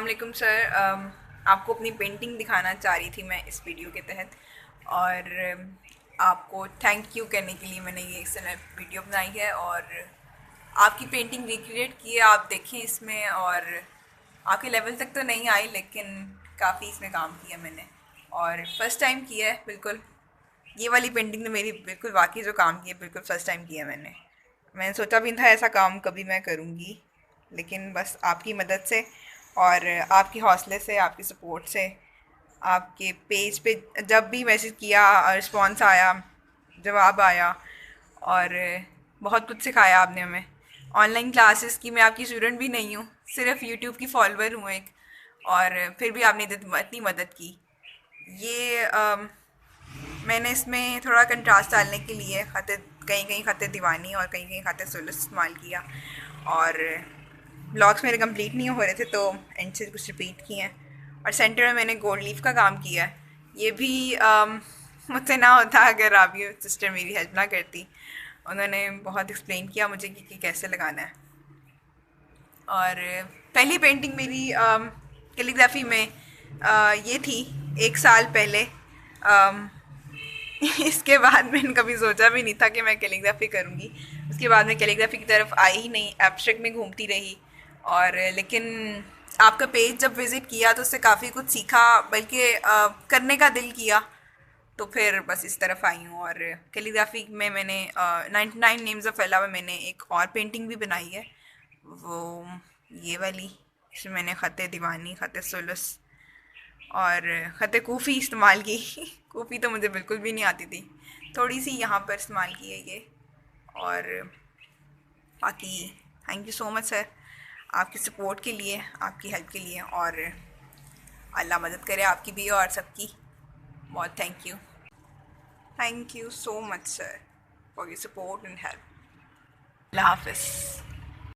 वालेकुम सर। आपको अपनी पेंटिंग दिखाना चाह रही थी मैं इस वीडियो के तहत, और आपको थैंक यू कहने के लिए मैंने ये वीडियो बनाई है। और आपकी पेंटिंग रिक्रिएट की है, आप देखें इसमें। और आपके लेवल तक तो नहीं आई, लेकिन काफ़ी इसमें काम किया मैंने, और फर्स्ट टाइम किया है बिल्कुल। ये वाली पेंटिंग तो मेरी बिल्कुल वाकई जो काम किया बिल्कुल फ़र्स्ट टाइम किया मैंने सोचा भी नहीं था ऐसा काम कभी मैं करूँगी, लेकिन बस आपकी मदद से और आपके हौसले से, आपकी सपोर्ट से, आपके पेज पे जब भी मैसेज किया रिस्पॉन्स आया, जवाब आया, और बहुत कुछ सिखाया आपने हमें। ऑनलाइन क्लासेस की मैं आपकी स्टूडेंट भी नहीं हूँ, सिर्फ यूट्यूब की फॉलोअर हूँ एक, और फिर भी आपने इतनी मदद की। ये मैंने इसमें थोड़ा कंट्रास्ट डालने के लिए कहीं कहीं ख़त दीवानी और कहीं कहीं ख़त सुलूस इस्तेमाल किया, और ब्लॉग्स मेरे कंप्लीट नहीं हो रहे थे तो एंड से कुछ रिपीट किए हैं। और सेंटर में मैंने गोल्ड लीफ का काम किया है। ये भी मुझसे ना होता अगर आप ये सिस्टर मेरी हेल्प ना करती। उन्होंने बहुत एक्सप्लेन किया मुझे कि कैसे लगाना है। और पहली पेंटिंग मेरी कैलीग्राफी में ये थी 1 साल पहले। इसके बाद मैंने कभी सोचा भी नहीं था कि मैं कैलीग्राफी करूँगी। उसके बाद मैं कैलीग्राफी की तरफ आई ही नहीं, एब्स्ट्रैक्ट में घूमती रही। और लेकिन आपका पेज जब विज़िट किया तो उससे काफ़ी कुछ सीखा, बल्कि करने का दिल किया। तो फिर बस इस तरफ आई हूँ। और कैलीग्राफी में मैंने 99 नेम्स ऑफ अल्लाह में मैंने एक और पेंटिंग भी बनाई है, वो ये वाली। इसमें मैंने ख़त दीवानी, ख़त सुलस और ख़त कूफ़ी इस्तेमाल की। कूफ़ी तो मुझे बिल्कुल भी नहीं आती थी, थोड़ी सी यहाँ पर इस्तेमाल की है ये। और बाकी thank you so much sir, आपकी सपोर्ट के लिए, आपकी हेल्प के लिए, और अल्लाह मदद करे आपकी भी और सबकी। बहुत thank you so much sir for your support and help. अल्लाह हाफ़िज़।